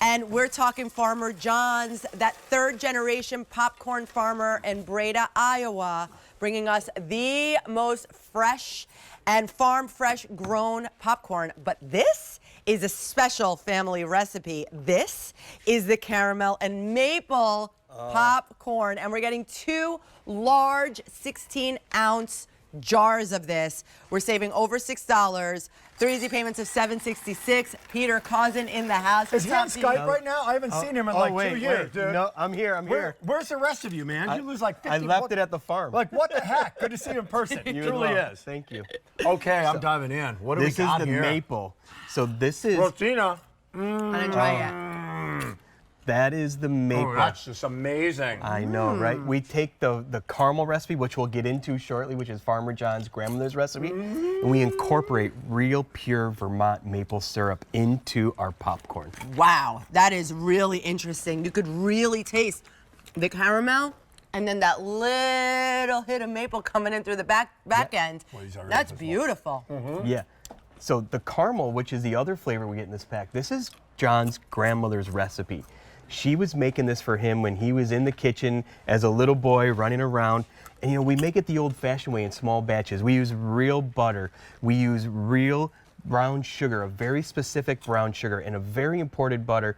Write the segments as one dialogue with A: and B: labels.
A: And we're talking Farmer John's, that third-generation popcorn farmer in Breda, Iowa, bringing us the most fresh and farm-fresh grown popcorn. But this is a special family recipe. This is the caramel and maple popcorn, and we're getting 2 large 16-ounce jars of this. We're saving over $6. 3 easy payments of $7.66. Peter Cousin in the house.
B: Is he on Skype right now? I haven't seen him in like 2 years, dude.
C: No, I'm here.
B: Where's the rest of you, man? You lose like 50.
C: I left it at the farm.
B: Like, what the heck? Good to see you in person. It truly is.
C: Thank you.
B: Okay, I'm diving in. What do we got here?
C: This is the maple. So this is...
B: Rosina.
A: I didn't try it.
C: That is the maple.
B: Oh, that's just amazing.
C: I know, right? We take the caramel recipe, which we'll get into shortly, which is Farmer John's grandmother's recipe, and we incorporate real pure Vermont maple syrup into our popcorn.
A: Wow, that is really interesting. You could really taste the caramel and then that little hit of maple coming in through the back end.
B: Well,
A: that's beautiful.
C: Yeah. So the caramel, which is the other flavor we get in this pack, this is John's grandmother's recipe. She was making this for him when he was in the kitchen as a little boy running around. And, you know, we make it the old-fashioned way in small batches. We use real butter. We use real brown sugar, a very specific brown sugar, and a very imported butter.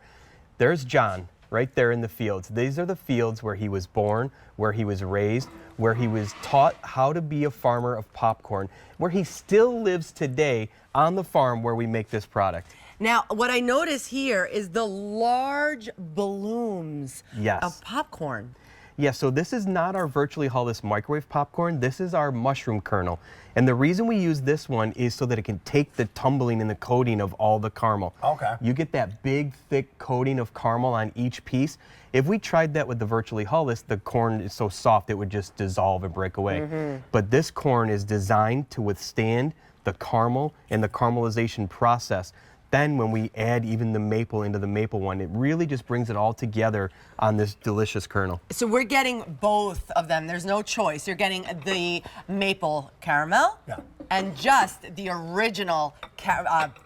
C: There's John right there in the fields. These are the fields where he was born, where he was raised, where he was taught how to be a farmer of popcorn, where he still lives today on the farm where we make this product.
A: Now, what I notice here is the large balloons of popcorn.
C: Yeah, so this is not our virtually hulless microwave popcorn. This is our mushroom kernel. And the reason we use this one is so that it can take the tumbling and the coating of all the caramel.
B: Okay.
C: You get that big, thick coating of caramel on each piece. If we tried that with the virtually hulless, the corn is so soft it would just dissolve and break away. But this corn is designed to withstand the caramel and the caramelization process. Then when we add even the maple into the maple one, it really just brings it all together on this delicious kernel.
A: So we're getting both of them. There's no choice. You're getting the maple caramel and just the original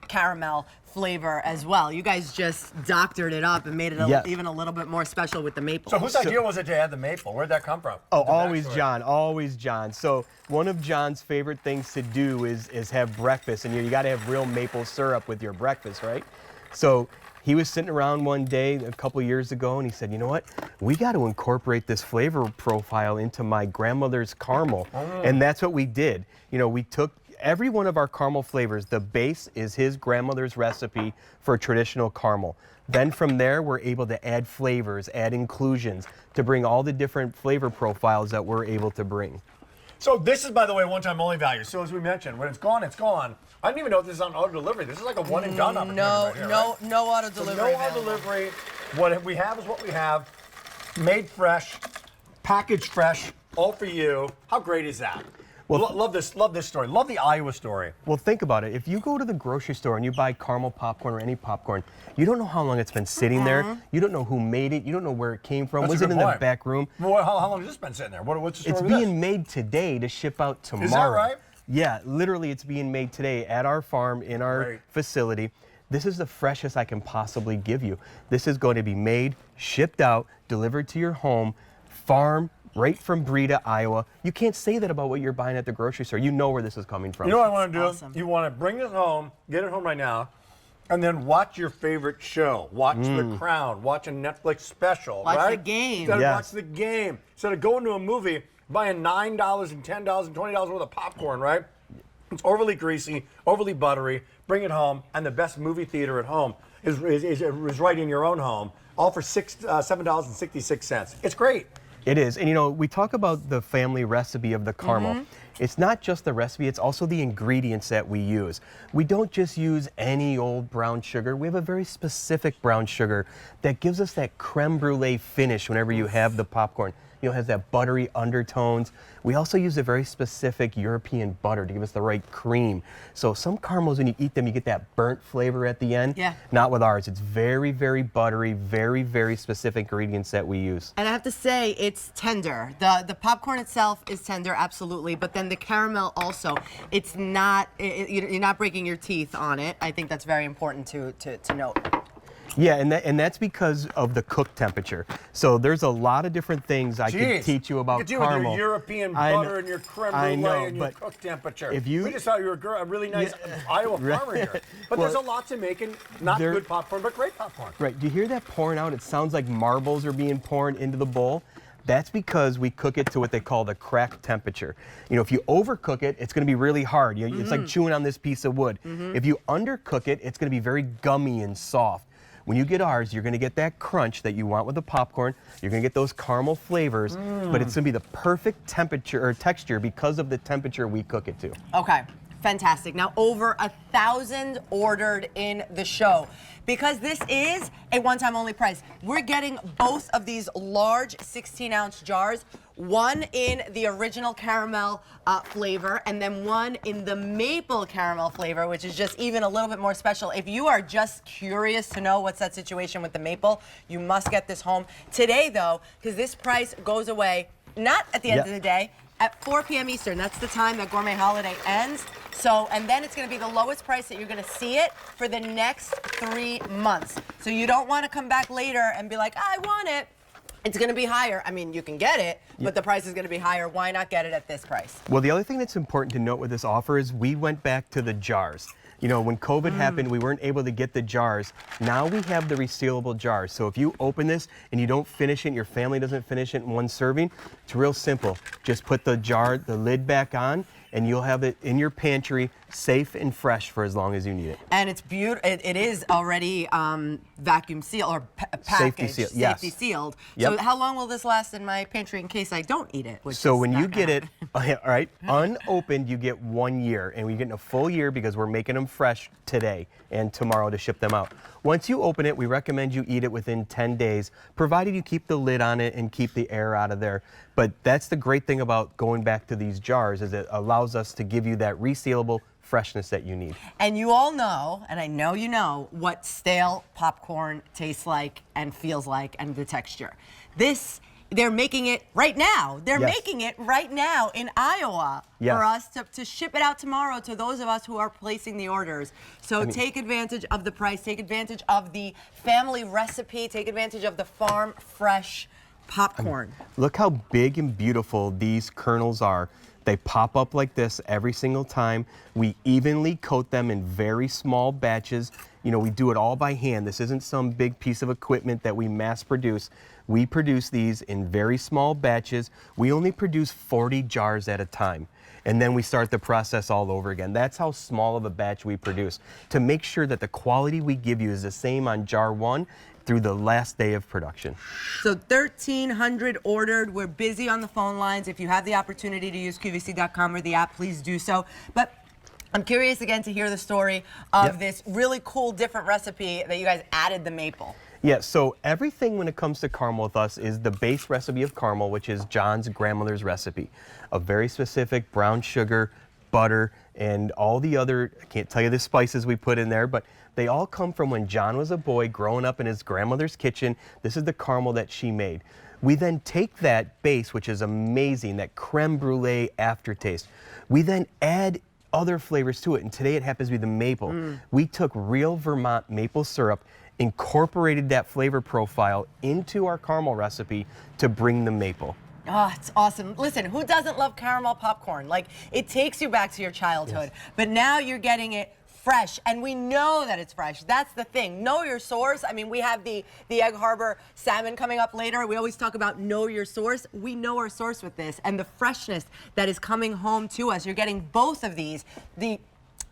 A: caramel flavor as well. You guys just doctored it up and made it even a little bit more special with the maple.
B: So whose idea was it to add the maple? Where'd that come from?
C: Oh, always John, always John. So one of John's favorite things to do is have breakfast, and you got to have real maple syrup with your breakfast, right? So he was sitting around one day a couple years ago, and he said, you know what? We got to incorporate this flavor profile into my grandmother's caramel. And that's what we did. You know, we took every one of our caramel flavors. The base is his grandmother's recipe for traditional caramel. Then from there, we're able to add flavors, add inclusions to bring all the different flavor profiles that we're able to bring.
B: So this is, by the way, one-time only value. So as we mentioned, when it's gone, it's gone. I didn't even know if this is on auto delivery. This is like a one and done opportunity right here, right?
A: No auto delivery.
B: So no auto delivery. What we have is what we have. Made fresh, packaged fresh, all for you. How great is that? Well, love this story. Love the Iowa story.
C: Well, think about it. If you go to the grocery store and you buy caramel popcorn or any popcorn, you don't know how long it's been sitting there. You don't know who made it. You don't know where it came from. Was it in the back room?
B: Well, how long has this been sitting there? What's the story
C: It's
B: with
C: being made today to ship out tomorrow.
B: Is that right?
C: Yeah, literally it's being made today at our farm, in our facility. This is the freshest I can possibly give you. This is going to be made, shipped out, delivered to your home, farm, right from Breda, Iowa. You can't say that about what you're buying at the grocery store. You know where this is coming from.
B: You know what I want to do? Awesome. You want to bring it home, get it home right now, and then watch your favorite show. Watch The Crown. Watch a Netflix special,
A: watch the game.
B: Watch the game. Instead of going to a movie, buying $9 and $10 and $20 worth of popcorn, right? It's overly greasy, overly buttery. Bring it home, and the best movie theater at home is right in your own home, all for $7.66. It's great.
C: It is. And you know, we talk about the family recipe of the caramel. It's not just the recipe, it's also the ingredients that we use. We don't just use any old brown sugar. We have a very specific brown sugar that gives us that creme brulee finish whenever you have the popcorn. You know, it has that buttery undertones. We also use a very specific European butter to give us the right cream. So some caramels, when you eat them, you get that burnt flavor at the end. Not with ours. It's very, very buttery, very, very specific ingredients that we use.
A: And I have to say, it's tender. The popcorn itself is tender, absolutely, but then the caramel also. It's not, you're not breaking your teeth on it. I think that's very important to note.
C: Yeah, and that's because of the cook temperature. So there's a lot of different things I could teach you about
B: Look at you
C: caramel.
B: with your European butter and your creme brulee and your cook temperature. We just thought you were a really nice Iowa farmer here. But there's a lot to make, and not good popcorn, but great popcorn.
C: Right. Do you hear that pouring out? It sounds like marbles are being poured into the bowl. That's because we cook it to what they call the crack temperature. You know, if you overcook it, it's going to be really hard. You know, it's like chewing on this piece of wood. If you undercook it, it's going to be very gummy and soft. When you get ours, you're going to get that crunch that you want with the popcorn. You're going to get those caramel flavors, but it's going to be the perfect temperature or texture because of the temperature we cook it to.
A: Okay. Fantastic. Now, over 1,000 ordered in the show. Because this is a one-time only price, we're getting both of these large 16-ounce jars, one in the original caramel flavor, and then one in the maple caramel flavor, which is just even a little bit more special. If you are just curious to know what's that situation with the maple, you must get this home. Today, though, because this price goes away, not at the end of the day, at 4 p.m. Eastern. That's the time that Gourmet Holiday ends. So, and then it's going to be the lowest price that you're going to see it for the next 3 months. So you don't want to come back later and be like, I want it. It's going to be higher. I mean, you can get it, but the price is going to be higher. Why not get it at this price?
C: Well, the other thing that's important to note with this offer is we went back to the jars. You know, when COVID happened, we weren't able to get the jars. Now we have the resealable jars. So if you open this and you don't finish it, your family doesn't finish it in one serving, it's real simple. Just put the jar, the lid back on, and you'll have it in your pantry, safe and fresh for as long as you need it.
A: And it's beautiful. It is already vacuum sealed or packaged, safety sealed.
C: Yep.
A: So how long will this last in my pantry in case I don't eat it?
C: So when you get it, all right, unopened, you get 1 year, and we're getting a full year because we're making them fresh today and tomorrow to ship them out. Once you open it, we recommend you eat it within 10 days, provided you keep the lid on it and keep the air out of there. But that's the great thing about going back to these jars, is it allows us to give you that resealable freshness that you need.
A: And you all know, and I know you know, what stale popcorn tastes like and feels like and the texture. This, they're making it right now. They're making it right now in Iowa for us to ship it out tomorrow to those of us who are placing the orders. So take advantage of the price, take advantage of the family recipe, take advantage of the farm fresh popcorn.
C: Look how big and beautiful these kernels are. They pop up like this every single time. We evenly coat them in very small batches. You know, we do it all by hand. This isn't some big piece of equipment that we mass produce. We produce these in very small batches. We only produce 40 jars at a time. And then we start the process all over again. That's how small of a batch we produce, to make sure that the quality we give you is the same on jar 1 through the last day of production.
A: So 1,300 ordered. We're busy on the phone lines. If you have the opportunity to use QVC.com or the app, please do so. But I'm curious again to hear the story of this really cool, different recipe that you guys added the maple.
C: Yeah, so everything when it comes to caramel with us is the base recipe of caramel, which is John's grandmother's recipe. A very specific brown sugar, butter, and all the other, I can't tell you the spices we put in there, but they all come from when John was a boy growing up in his grandmother's kitchen. This is the caramel that she made. We then take that base, which is amazing, that creme brulee aftertaste. We then add other flavors to it, and today it happens to be the maple. We took real Vermont maple syrup, incorporated that flavor profile into our caramel recipe to bring the maple.
A: Oh, it's awesome. Listen, who doesn't love caramel popcorn? Like, it takes you back to your childhood. But now you're getting it fresh, and we know that it's fresh. That's the thing. Know your source. I mean, we have the Egg Harbor salmon coming up later. We always talk about know your source. We know our source with this, and the freshness that is coming home to us. You're getting both of these.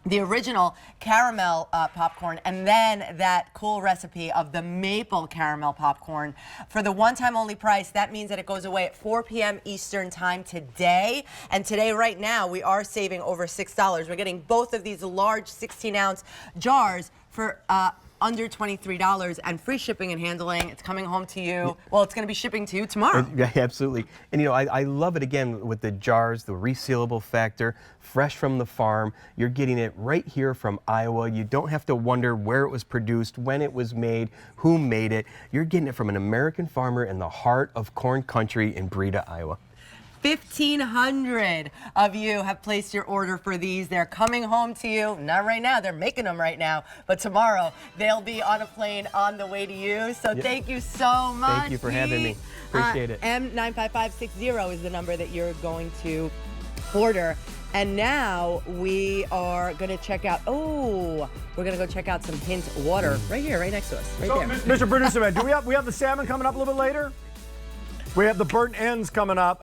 A: The original caramel popcorn, and then that cool recipe of the maple caramel popcorn. For the one-time only price, that means that it goes away at 4 p.m. Eastern time today. And today, right now, we are saving over $6. We're getting both of these large 16-ounce jars for under $23 and free shipping and handling. It's coming home to you. Well, it's going to be shipping to you tomorrow.
C: Yeah, absolutely. And you know, I love it again with the jars, the resealable factor, fresh from the farm. You're getting it right here from Iowa. You don't have to wonder where it was produced, when it was made, who made it. You're getting it from an American farmer in the heart of corn country in Breda, Iowa.
A: 1,500 of you have placed your order for these. They're coming home to you. Not right now. They're making them right now. But tomorrow, they'll be on a plane on the way to you. So thank you so much.
C: Thank you for having me. Appreciate it.
A: M95560 is the number that you're going to order. And now we are going to check out, we're going to go check out some Hint water right here, right next to us, right
B: So,
A: there.
B: Mr. Producer Man, we have the salmon coming up a little bit later? We have the burnt ends coming up.